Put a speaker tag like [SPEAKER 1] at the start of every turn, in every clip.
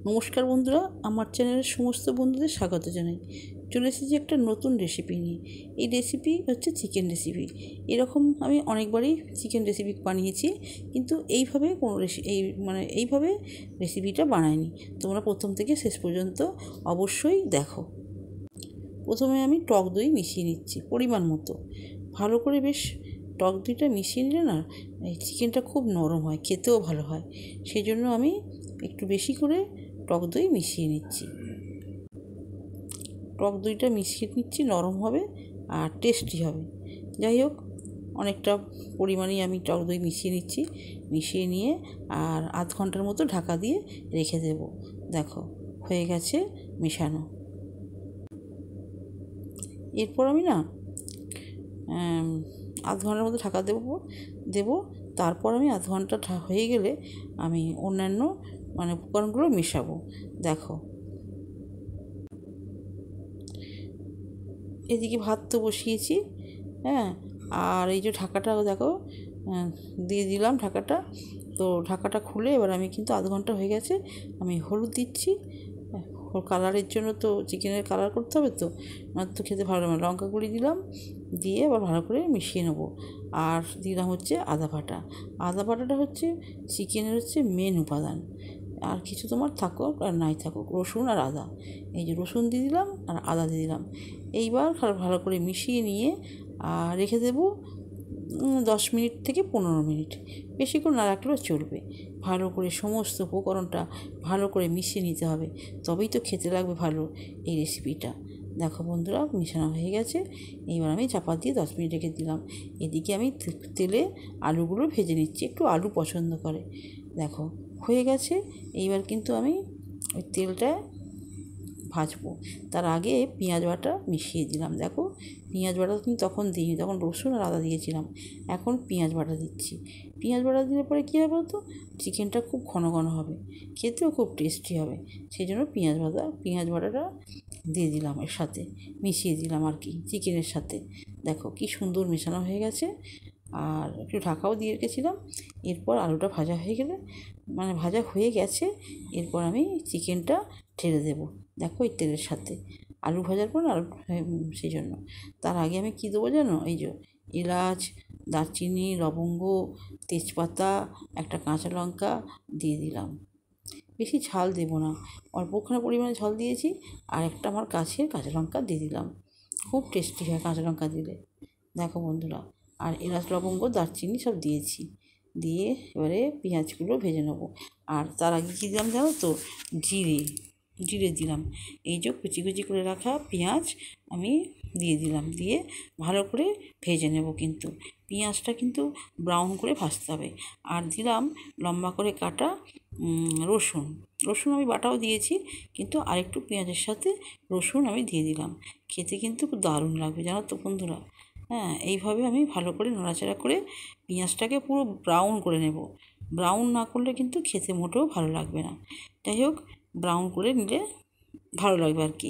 [SPEAKER 1] নমস্কার বন্ধুরা, আমার চ্যানেলের সমস্ত বন্ধুদের স্বাগত জানাই। চলে এসেছি একটা নতুন রেসিপি নিয়ে। এই রেসিপি হচ্ছে চিকেন রেসিপি। এরকম আমি অনেকবারই চিকেন রেসিপি বানিয়েছি, কিন্তু এইভাবে এইভাবে রেসিপিটা বানাইনি। তোমরা প্রথম থেকে শেষ পর্যন্ত অবশ্যই দেখো। প্রথমে আমি টক দই মিশিয়ে নিচ্ছি পরিমাণ মতো। ভালো করে বেশ টক দইটা মিশিয়ে নিলে না এই চিকেনটা খুব নরম হয়, খেতেও ভালো হয়। সেই জন্য আমি একটু বেশি করে টক দই মিশিয়ে নিচ্ছি। টক দইটা মিশিয়ে নিচ্ছি, নরম হবে আর টেস্টি হবে। যাই হোক, অনেকটা পরিমাণেই আমি টক দই মিশিয়ে নিচ্ছি। মিশিয়ে নিয়ে আর আধ ঘন্টার মতো ঢাকা দিয়ে রেখে দেব। দেখো, হয়ে গেছে মেশানো। এরপর আমি আধ ঘন্টার মতো ঢাকা দেবো। তারপর আমি আধ ঘন্টা হয়ে গেলে আমি অন্যান্য উপকরণগুলো মেশাবো। দেখো, এদিকে ভাত তো বসিয়েছি, হ্যাঁ। আর এই যে ঢাকাটাও দেখো, দিয়ে দিলাম ঢাকাটা। তো ঢাকাটা খুলে এবার আমি কিন্তু আধ ঘন্টা হয়ে গেছে, আমি হলুদ দিচ্ছি। কালারের জন্য তো চিকেনের কালার করতে হবে, তো আমার তো খেতে ভালো লাগে। লঙ্কা গুঁড়ি দিলাম, দিয়ে আবার ভালো করে মিশিয়ে নেবো। আর দিলাম হচ্ছে আদা বাটা। আদা বাটাটা হচ্ছে চিকেনের মেন উপাদান। আর কিছু তোমার থাকুক আর নাই থাকুক, রসুন আর আদা। এই যে রসুন দিয়ে দিলাম আর আদা দিয়ে দিলাম। এইবার ভালো করে মিশিয়ে নিয়ে আর রেখে দেবো 10 মিনিট থেকে 15 মিনিট। বেশিক্ষণ না রাখলেও চলবে। ভালো করে সমস্ত উপকরণটা ভালো করে মিশিয়ে নিতে হবে, তবেই তো খেতে লাগবে ভালো এই রেসিপিটা। দেখো বন্ধুরা, মিশানো হয়ে গেছে। এইবার আমি চাপা দিয়ে 10 মিনিট রেখে দিলাম। এদিকে আমি তেলে আলুগুলো ভেজে নিচ্ছি, একটু আলু পছন্দ করে। দেখো, হয়ে গেছে। এইবার কিন্তু আমি ওই তেলটা ভাজবো। তার আগে পেঁয়াজ বাটা মিশিয়ে দিলাম। দেখো, পেঁয়াজ বাটা কিন্তু তখন দিইনি, তখন রসুন আর আদা দিয়েছিলাম। এখন পেঁয়াজ বাটা দিচ্ছি। পেঁয়াজ বাটা দিলে পরে কী হবে বলতো, চিকেনটা খুব ঘন ঘন হবে, খেতেও খুব টেস্টি হবে। সেই জন্য পেঁয়াজ বাটাটা দিয়ে দিলাম, এর সাথে মিশিয়ে দিলাম আর কি, চিকেনের সাথে। দেখো কি সুন্দর মেশানো হয়ে গেছে। আর একটু ঢাকাও দিয়ে রেখেছিলাম। এরপর আলুটা ভাজা হয়ে গেছে। এরপর আমি চিকেনটা ঢেলে দেবো। দেখো, এই তেলের সাথে আলু ভাজার পর সেই জন্য তার আগে আমি কী দেবো জানো, এই যে এলাচ, দারচিনি, লবঙ্গ, তেজপাতা, একটা কাঁচা লঙ্কা দিয়ে দিলাম। বেশি ঝাল দেবো না, অল্পখানি পরিমাণে ঝাল দিয়েছি। আর একটা আমার কাছের কাঁচা লঙ্কা দিয়ে দিলাম। খুব টেস্টি হয় কাঁচা লঙ্কা দিলে। দেখো বন্ধুরা, আর এলাচ, লবঙ্গ, দারচিনি সব দিয়েছি। দিয়ে এবারে পেঁয়াজগুলো ভেজে নেবো। আর তার আগে কী দিলাম জানো তো, জিরে দিলাম। এই যে কুচি কুচি করে রাখা পেঁয়াজ আমি দিয়ে দিলাম। দিয়ে ভালো করে ভেজে নেব, কিন্তু পেঁয়াজটা কিন্তু ব্রাউন করে ভাজতে হবে। আর দিলাম লম্বা করে কাটা রসুন আমি বাটাও দিয়েছি, কিন্তু আরেকটু পেঁয়াজের সাথে রসুন আমি দিয়ে দিলাম। খেতে কিন্তু খুব দারুণ লাগবে জানো তো বন্ধুরা। হ্যাঁ, এইভাবে আমি ভালো করে নাড়াচাড়া করে পেঁয়াজটাকে পুরো ব্রাউন করে নেব। ব্রাউন না করলে কিন্তু খেতে মোটেও ভালো লাগবে না। যাই হোক, ব্রাউন করে নিলে ভালো লাগবে আর কি।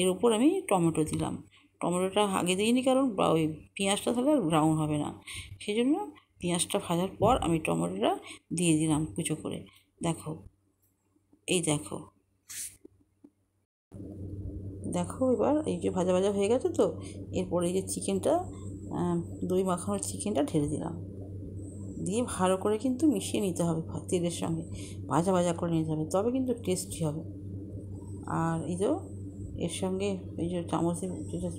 [SPEAKER 1] এর ওপর আমি টমেটো দিলাম। টমেটোটা আগে দিইনি, কারণ ওই পেঁয়াজটা তাহলে আর ব্রাউন হবে না। সেই জন্য পেঁয়াজটা ভাজার পর আমি টমেটোটা দিয়ে দিলাম কুচো করে। দেখো, এই দেখো, এবার এই যে ভাজা ভাজা হয়ে গেছে তো। এরপরে এই যে চিকেনটা, দই মাখানোর চিকেনটা ঢেলে দিলাম। দিয়ে ভালো করে কিন্তু মিশিয়ে নিতে হবে তেলের সঙ্গে, ভাজা ভাজা করে নিতে হবে, তবে কিন্তু টেস্টি হবে। আর এই যে এর সঙ্গে এই যে চামচে যেটা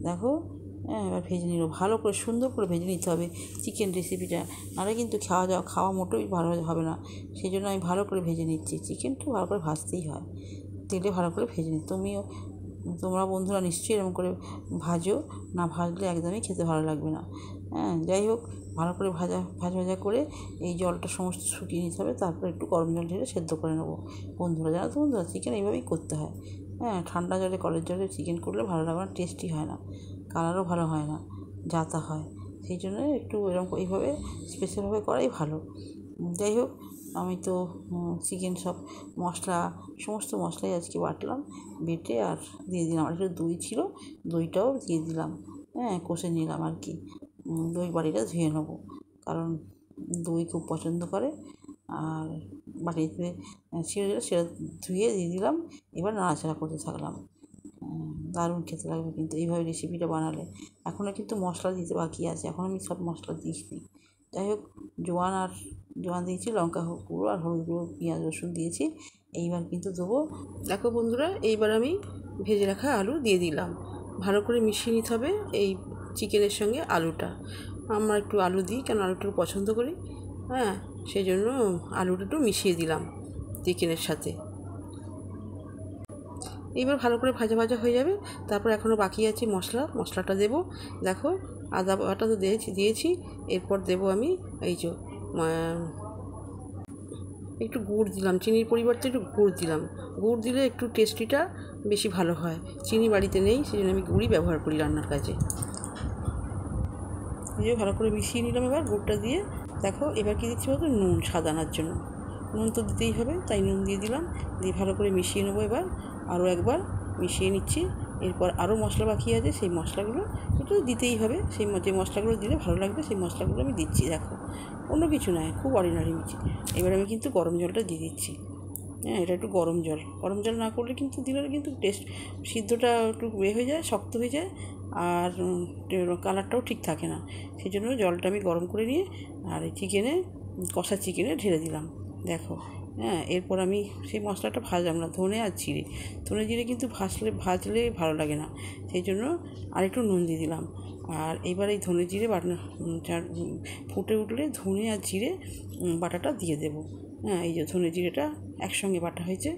[SPEAKER 1] দেখো, হ্যাঁ, এবার ভেজে নিল ভালো করে, সুন্দর করে ভেজে নিতে হবে চিকেন রেসিপিটা। নাহলে কিন্তু খাওয়া মোটেই ভালো হবে না। সেই জন্য আমি ভালো করে ভেজে নিচ্ছি। চিকেনটা ভালো করে ভাজতেই হয়, তেলে ভালো করে ভেজে নিই। তোমরা বন্ধুরা নিশ্চয়ই এরকম করে ভাজো, না ভাজলে একদমই খেতে ভালো লাগবে না। হ্যাঁ, যাই হোক, ভালো করে ভাজা করে এই জলটা সমস্ত শুকিয়ে নিতে হবে। তারপর একটু গরম জল ঢেলে সেদ্ধ করে নেবো। বন্ধুরা, জানো তো বন্ধুরা, চিকেন এইভাবেই করতে হয়। হ্যাঁ, ঠান্ডা জলে, কলের জলে চিকেন করলে ভালো লাগবে না, টেস্টি হয় না, কালারও ভালো হয় না, যাতা হয়। সেই জন্য একটু এইভাবে স্পেশালভাবে করাই ভালো। যাই হোক, আমি তো চিকেন সমস্ত মশলাই আজকে বাটলাম, বেটে আর দিয়ে দিলাম। আর একটু দই ছিল, দইটাও দিয়ে দিলাম। হ্যাঁ, কষে নিলাম আর কি। দই বাটিটা ধুয়ে নেবো, কারণ দই খুব পছন্দ করে। আর বাটিতে ছিল সেটা ধুয়ে দিয়ে দিলাম। এবার নাড়াচাড়া করতে থাকলাম। দারুণ খেতে লাগবে কিন্তু এইভাবে রেসিপিটা বানালে। এখনও কিন্তু মশলা দিতে বাকি আছে, এখন আমি সব মশলা দিইনি। যাই হোক, জোয়ান দিয়েছি, লঙ্কা গুঁড়ো আর হলুদ গুঁড়ো, পেঁয়াজ রসুন দিয়েছি। এইবার কিন্তু দেবো, দেখো বন্ধুরা, এইবার আমি ভেজে রাখা আলু দিয়ে দিলাম। ভালো করে মিশিয়ে নিতে হবে এই চিকেনের সঙ্গে আলুটা। আমরা একটু আলু দিই, কেন আলুটা পছন্দ করি, হ্যাঁ, সেই জন্য আলুটা একটু মিশিয়ে দিলাম চিকেনের সাথে। এইবার ভালো করে ভাজা ভাজা হয়ে যাবে। তারপর এখনও বাকি আছে মশলাটা দেবো। দেখো, আদা বাটা তো দিয়েছি। এরপর দেবো আমি এই যে একটু গুড় দিলাম, চিনির পরিবর্তে একটু গুড় দিলাম। গুড় দিলে একটু টেস্টিটা বেশি ভালো হয়। চিনি বাড়িতে নেই, সেই জন্য আমি গুড়ই ব্যবহার করি রান্নার কাজে। দিয়ে ভালো করে মিশিয়ে নিলাম এবার গুড়টা দিয়ে। দেখো এবার কী দিচ্ছি বলতো, নুন স্বাদ আনার জন্য। নুন তো দিতেই হবে, তাই নুন দিয়ে দিলাম। দিয়ে ভালো করে মিশিয়ে নেবো এবার, আরও একবার মিশিয়ে নিচ্ছি। এরপর আরও মশলা বাকি আছে, সেই মশলাগুলো একটু দিতেই হবে। যে মশলাগুলো দিলে ভালো লাগবে সেই মশলাগুলো আমি দিচ্ছি। দেখো, অন্য কিছু নয়, খুব অর্ডিনারি মিষ্টি। এবার আমি কিন্তু গরম জলটা দিয়ে দিচ্ছি। হ্যাঁ, এটা একটু গরম জল না করলে কিন্তু দিলে কিন্তু সিদ্ধটা একটু হয়ে যায়, শক্ত হয়ে যায়, আর কালারটাও ঠিক থাকে না। সেই জন্য জলটা আমি গরম করে নিয়ে আর এই কষা চিকেনে ঢেলে দিলাম। দেখো, হ্যাঁ, এরপর আমি সেই মশলাটা ভাজলাম না, ধনে জিরে কিন্তু ভাজলে ভালো লাগে না, সেই জন্য আরেকটু নুন দিয়ে দিলাম। আর এবার এই ধনে জিরে ফুটে উঠলে ধনে আর জিরে বাটাটা দিয়ে দেবো। হ্যাঁ, এই যে ধনে জিরেটা একসঙ্গে বাটা হয়েছে,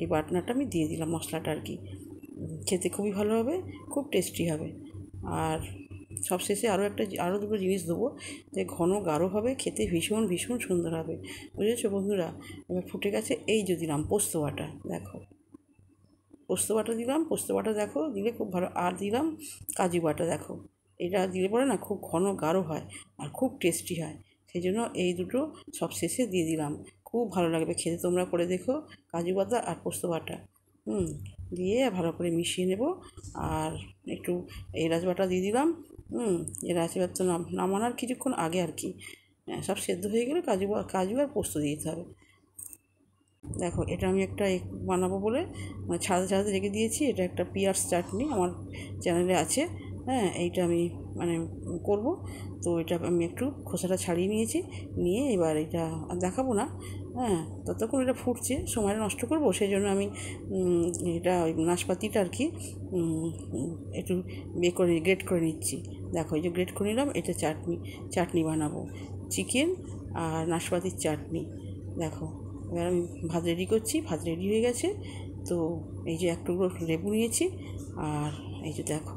[SPEAKER 1] এই বাটনাটা আমি দিয়ে দিলাম, মশলাটা আর কি। খেতে খুবই ভালো হবে, খুব টেস্টি হবে। আর সবশেষে আরও দুটো জিনিস দেবো, যে ঘন গাঢ় হবে, খেতে ভীষণ ভীষণ সুন্দর হবে। বুঝেছো বন্ধুরা? এবার ফুটে গেছে, এই যে দিলাম পোস্ত বাটা। দেখো, পোস্ত বাটা দিলাম, পোস্ত বাটা দেখো দিলে খুব ভালো। আর দিলাম কাজু বাটা। দেখো, এটা দিলে পরে না খুব ঘন গাঢ় হয় আর খুব টেস্টি হয়। সেই জন্য এই দুটো সব শেষে দিয়ে দিলাম, খুব ভালো লাগবে খেতে। তোমরা করে দেখো, কাজু বাটা আর পোস্ত বাটা। দিয়ে ভালো করে মিশিয়ে নেব। আর একটু এলাচ বাটা দিয়ে দিলাম। এলাচ এবার তো নামানোর কিছুক্ষণ আগে আর কি। সব সেদ্ধ হয়ে গেলে কাজু আর পোস্ত দিয়ে দিতে হবে। দেখো, এটা আমি একটা বানাবো বলে ছাড়াতে রেখে দিয়েছি। এটা একটা পিয়ার্স চাটনি আমার চ্যানেলে আছে। হ্যাঁ, এইটা আমি করব। তো এটা আমি একটু খোসাটা ছাড়িয়ে নিয়ে এবার এটা দেখাবো না। হ্যাঁ, ততক্ষণ এটা ফুটছে, সময়টা নষ্ট করবো, সেই জন্য আমি এটা ওই নাশপাতিটা আর কি একটু গ্রেট করে নিচ্ছি। দেখো, এই যে গ্রেট করে নিলাম, এটা চাটনি বানাবো, চিকেন আর নাশপাতির চাটনি। দেখো, এবার আমি ভাত রেডি করছি, ভাত রেডি হয়ে গেছে। তো এই যে এক টুকরো লেবু নিয়েছি, আর এই যে দেখো